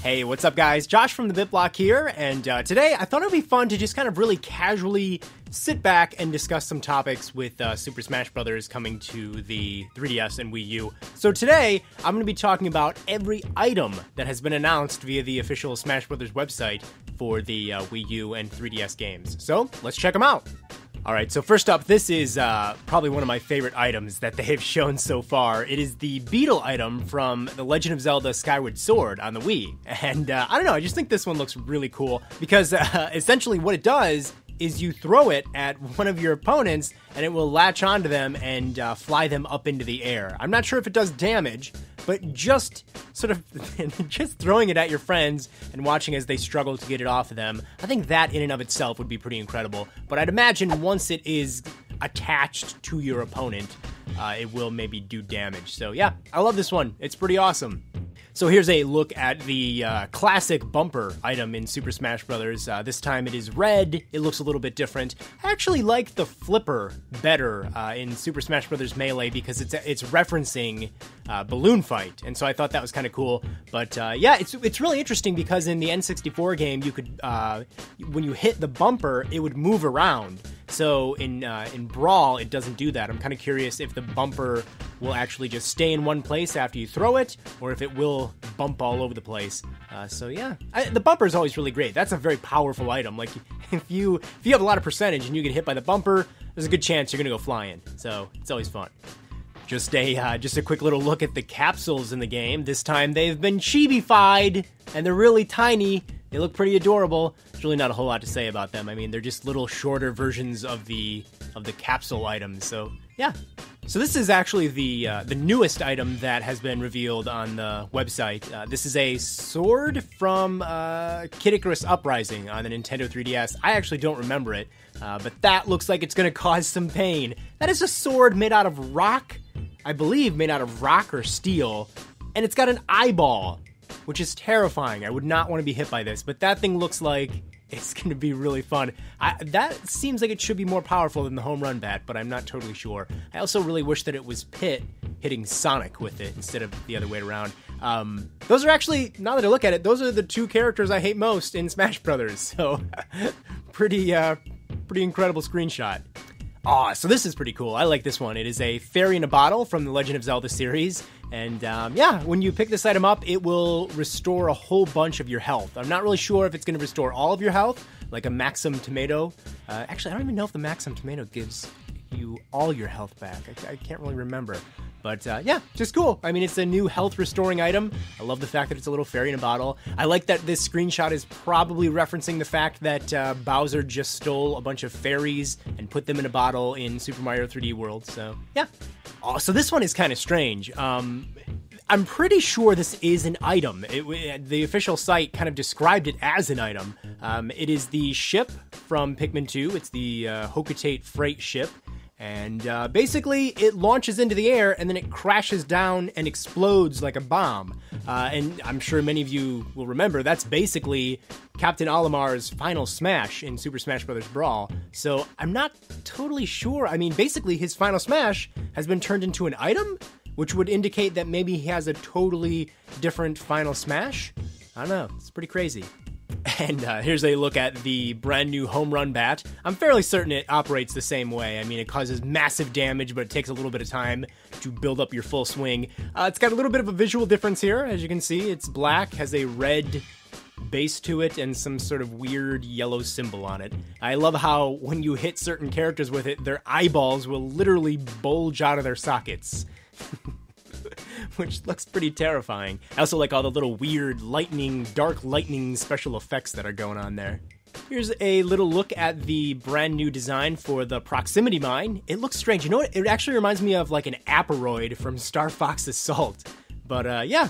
Hey, what's up guys? Josh from TheBitBlock here, and today I thought it would be fun to just kind of really casually sit back and discuss some topics with Super Smash Bros. Coming to the 3DS and Wii U. So today, I'm going to be talking about every item that has been announced via the official Smash Bros. Website for the Wii U and 3DS games. So, let's check them out! Alright, so first up, this is probably one of my favorite items that they have shown so far. It is the Beetle item from The Legend of Zelda Skyward Sword on the Wii. And I don't know, I just think this one looks really cool because essentially what it does is you throw it at one of your opponents and it will latch onto them and fly them up into the air. I'm not sure if it does damage, but just sort of just throwing it at your friends and watching as they struggle to get it off of them, I think that in and of itself would be pretty incredible. But I'd imagine once it is attached to your opponent, it will maybe do damage. So yeah, I love this one. It's pretty awesome. So here's a look at the classic bumper item in Super Smash Bros. This time it is red. It looks a little bit different. I actually like the flipper better in Super Smash Bros. Melee because it's referencing Balloon Fight, and so I thought that was kind of cool. But yeah, it's really interesting because in the N64 game, you could when you hit the bumper, it would move around. So in Brawl, it doesn't do that. I'm kind of curious if the bumper will actually just stay in one place after you throw it, or if it will bump all over the place. So yeah, the bumper is always really great. That's a very powerful item. Like if you have a lot of percentage and you get hit by the bumper, there's a good chance you're gonna go flying. So it's always fun. Just a quick little look at the capsules in the game. This time they've been chibi-fied, and they're really tiny. They look pretty adorable. There's really not a whole lot to say about them. I mean, they're just little shorter versions of the capsule items. So yeah. So this is actually the newest item that has been revealed on the website. This is a sword from Kid Icarus Uprising on the Nintendo 3DS. I actually don't remember it, but that looks like it's going to cause some pain. That is a sword made out of rock, I believe made out of rock or steel, and it's got an eyeball, which is terrifying. I would not want to be hit by this, but that thing looks like it's going to be really fun. That seems like it should be more powerful than the Homerun Bat, but I'm not totally sure. I also really wish that it was Pit hitting Sonic with it instead of the other way around. Those are actually, now that I look at it, those are the two characters I hate most in Smash Brothers. So, pretty incredible screenshot. Aw, so this is pretty cool. I like this one. It is a fairy in a bottle from the Legend of Zelda series. And yeah, when you pick this item up, it will restore a whole bunch of your health. I'm not really sure if it's going to restore all of your health, like a Maxim Tomato. Actually, I don't even know if the Maxim Tomato gives you all your health back. I can't really remember. But yeah, just cool. I mean, it's a new health restoring item. I love the fact that it's a little fairy in a bottle. I like that this screenshot is probably referencing the fact that Bowser just stole a bunch of fairies and put them in a bottle in Super Mario 3D World. So yeah. Oh, so this one is kind of strange. I'm pretty sure this is an item. The official site kind of described it as an item. It is the ship from Pikmin 2. It's the Hocotate Freight ship. And basically, it launches into the air, and then it crashes down and explodes like a bomb. And I'm sure many of you will remember, that's basically Captain Olimar's final smash in Super Smash Bros. Brawl. So I'm not totally sure. I mean, basically, his final smash has been turned into an item, which would indicate that maybe he has a totally different final smash. I don't know. It's pretty crazy. And here's a look at the brand new Homerun Bat. I'm fairly certain it operates the same way. I mean, it causes massive damage, but it takes a little bit of time to build up your full swing. It's got a little bit of a visual difference here. As you can see, it's black, has a red base to it, and some sort of weird yellow symbol on it. I love how when you hit certain characters with it, their eyeballs will literally bulge out of their sockets. Which looks pretty terrifying. I also like all the little weird dark lightning special effects that are going on there. Here's a little look at the brand new design for the Proximity Mine. It looks strange. You know what? It actually reminds me of like an Aperoid from Star Fox Assault. But yeah,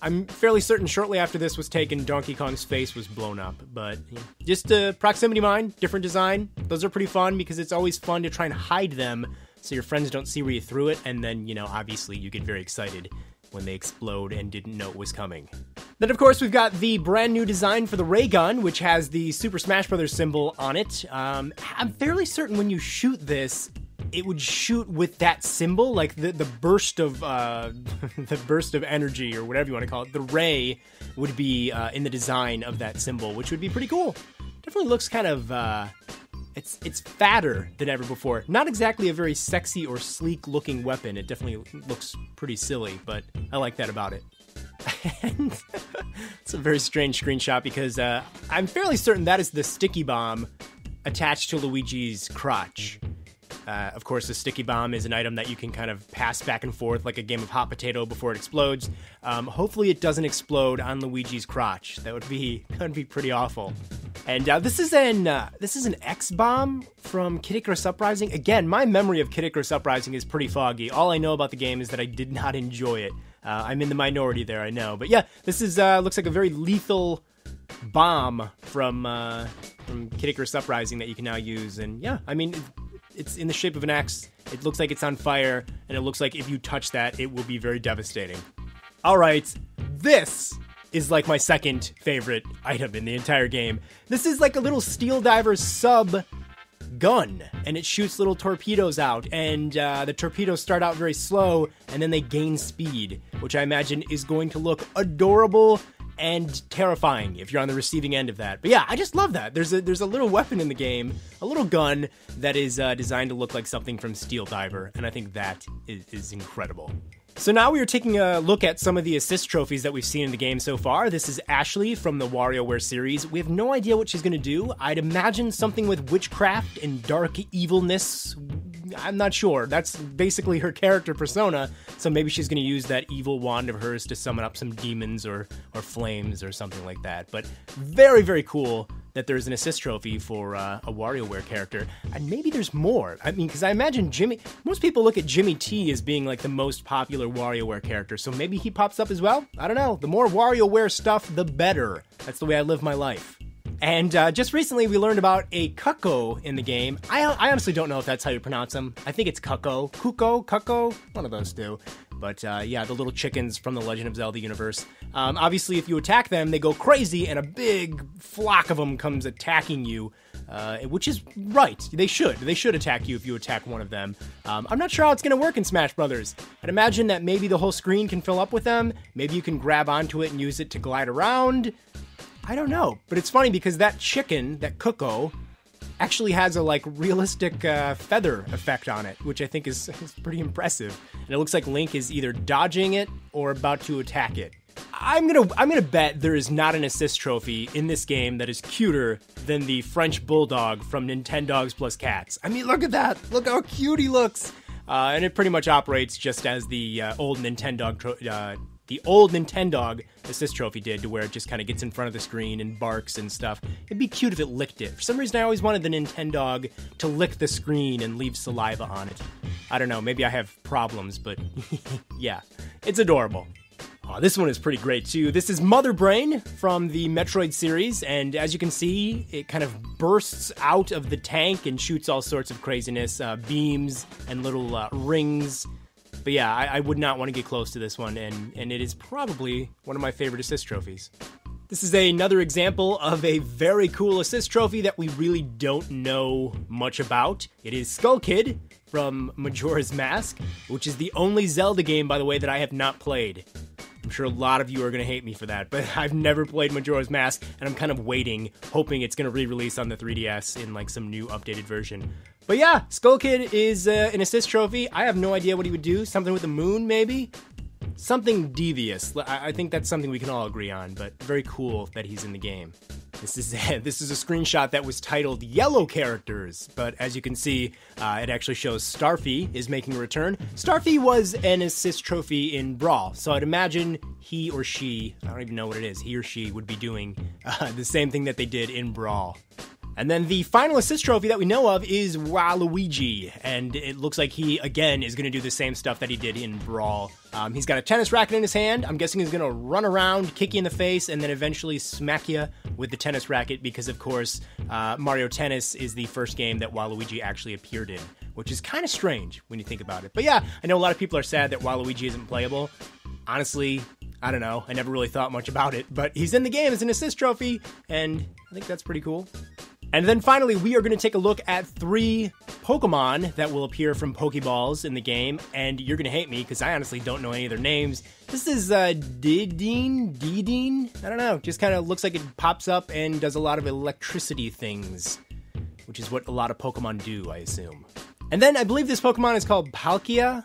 I'm fairly certain shortly after this was taken, Donkey Kong's face was blown up. But yeah. Just a Proximity Mine, different design. Those are pretty fun because it's always fun to try and hide them so your friends don't see where you threw it, and then, you know, obviously you get very excited when they explode and didn't know it was coming. Then, of course, we've got the brand new design for the Raygun, which has the Super Smash Bros. Symbol on it. I'm fairly certain when you shoot this, it would shoot with that symbol, like the burst of the burst of energy, or whatever you want to call it. The ray would be in the design of that symbol, which would be pretty cool. Definitely looks kind of it's fatter than ever before. Not exactly a very sexy or sleek looking weapon. It definitely looks pretty silly, but I like that about it. And it's a very strange screenshot because I'm fairly certain that is the sticky bomb attached to Luigi's crotch. Of course, the sticky bomb is an item that you can kind of pass back and forth like a game of hot potato before it explodes. Hopefully it doesn't explode on Luigi's crotch. That would be pretty awful. And this is an X-bomb from Kid Icarus Uprising. Again, my memory of Kid Icarus Uprising is pretty foggy. All I know about the game is that I did not enjoy it. I'm in the minority there, I know. But yeah, this is looks like a very lethal bomb from Kid Icarus Uprising that you can now use. And yeah, I mean, it's in the shape of an X. It looks like it's on fire, and it looks like if you touch that, it will be very devastating. All right, this is like my second favorite item in the entire game. This is like a little Steel Diver sub gun, and it shoots little torpedoes out, and the torpedoes start out very slow, and then they gain speed, which I imagine is going to look adorable and terrifying if you're on the receiving end of that. But yeah, I just love that. There's a little weapon in the game, a little gun that is designed to look like something from Steel Diver, and I think that is incredible. So now we are taking a look at some of the assist trophies that we've seen in the game so far. This is Ashley from the WarioWare series. We have no idea what she's going to do. I'd imagine something with witchcraft and dark evilness. I'm not sure. That's basically her character persona, so maybe she's going to use that evil wand of hers to summon up some demons or flames or something like that. But very, very cool that there's an assist trophy for a WarioWare character. And maybe there's more. I mean, because I imagine most people look at Jimmy T as being like the most popular WarioWare character, so maybe he pops up as well? I don't know. The more WarioWare stuff, the better. That's the way I live my life. And just recently we learned about a Cutco in the game. I honestly don't know if that's how you pronounce them. I think it's Cutco. Cutco? One of those two. But yeah, the little chickens from the Legend of Zelda universe. Obviously, if you attack them, they go crazy, and a big flock of them comes attacking you, which is right. They should attack you if you attack one of them. I'm not sure how it's going to work in Smash Brothers. I'd imagine that maybe the whole screen can fill up with them. Maybe you can grab onto it and use it to glide around. I don't know. But it's funny because that chicken, that Cutco, actually has a like realistic feather effect on it, which I think is pretty impressive. And it looks like Link is either dodging it or about to attack it. I'm gonna bet there is not an assist trophy in this game that is cuter than the French Bulldog from Nintendogs Plus Cats. I mean, look at that! Look how cute he looks! And it pretty much operates just as the old Nintendog assist trophy did, to where it just kind of gets in front of the screen and barks and stuff. It'd be cute if it licked it. For some reason, I always wanted the Nintendog to lick the screen and leave saliva on it. I don't know, maybe I have problems, but yeah, it's adorable. Oh, this one is pretty great too. This is Mother Brain from the Metroid series, and as you can see, it kind of bursts out of the tank and shoots all sorts of craziness, beams and little rings. But yeah, I would not want to get close to this one, and it is probably one of my favorite assist trophies. This is another example of a very cool assist trophy that we really don't know much about. It is Skull Kid from Majora's Mask, which is the only Zelda game, by the way, that I have not played. I'm sure a lot of you are going to hate me for that, but I've never played Majora's Mask, and I'm kind of waiting, hoping it's going to re-release on the 3DS in like some new updated version. But yeah, Skull Kid is an assist trophy. I have no idea what he would do. Something with the moon, maybe? Something devious. I think that's something we can all agree on, but very cool that he's in the game. This is a screenshot that was titled Yellow Characters, but as you can see, it actually shows Starfy is making a return. Starfy was an assist trophy in Brawl, so I'd imagine he or she, I don't even know what it is, he or she would be doing the same thing that they did in Brawl. And then the final assist trophy that we know of is Waluigi, and it looks like he, again, is going to do the same stuff that he did in Brawl. He's got a tennis racket in his hand. I'm guessing he's going to run around, kick you in the face, and then eventually smack you with the tennis racket because, of course, Mario Tennis is the first game that Waluigi actually appeared in, which is kind of strange when you think about it. But yeah, I know a lot of people are sad that Waluigi isn't playable. Honestly, I don't know. I never really thought much about it, but he's in the game as an assist trophy, and I think that's pretty cool. And then finally, we are going to take a look at 3 Pokemon that will appear from Pokeballs in the game, and you're going to hate me because I honestly don't know any of their names. This is Didine? I don't know, just kind of looks like it pops up and does a lot of electricity things, which is what a lot of Pokemon do, I assume. And then I believe this Pokemon is called Palkia,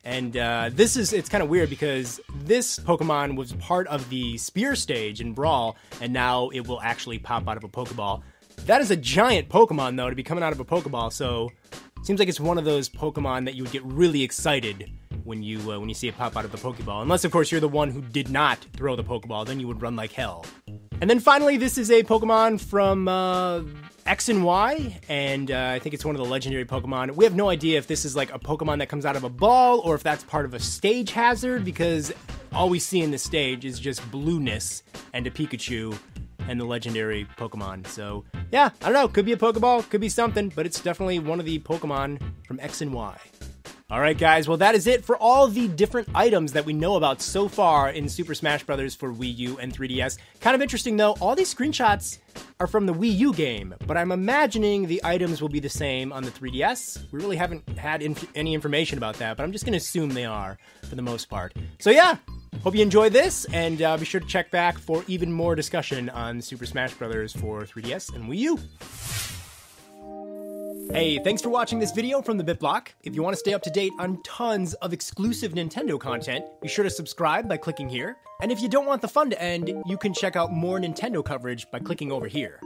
and it's kind of weird because this Pokemon was part of the Spear stage in Brawl, and now it will actually pop out of a Pokeball. That is a giant Pokemon, though, to be coming out of a Pokeball, so it seems like it's one of those Pokemon that you would get really excited when you see it pop out of the Pokeball. Unless, of course, you're the one who did not throw the Pokeball, then you would run like hell. And then finally, this is a Pokemon from X and Y, and I think it's one of the legendary Pokemon. We have no idea if this is like a Pokemon that comes out of a ball or if that's part of a stage hazard, because all we see in the stage is just blueness and a Pikachu and the legendary Pokemon. So yeah, I don't know, could be a Pokeball, could be something, but it's definitely one of the Pokemon from X and Y. Alright guys, well that is it for all the different items that we know about so far in Super Smash Bros. For Wii U and 3DS. Kind of interesting though, all these screenshots are from the Wii U game, but I'm imagining the items will be the same on the 3DS. We really haven't had any information about that, but I'm just going to assume they are for the most part. So yeah, hope you enjoyed this, and be sure to check back for even more discussion on Super Smash Bros. For 3DS and Wii U. Hey, thanks for watching this video from TheBitBlock. If you want to stay up to date on tons of exclusive Nintendo content, be sure to subscribe by clicking here. And if you don't want the fun to end, you can check out more Nintendo coverage by clicking over here.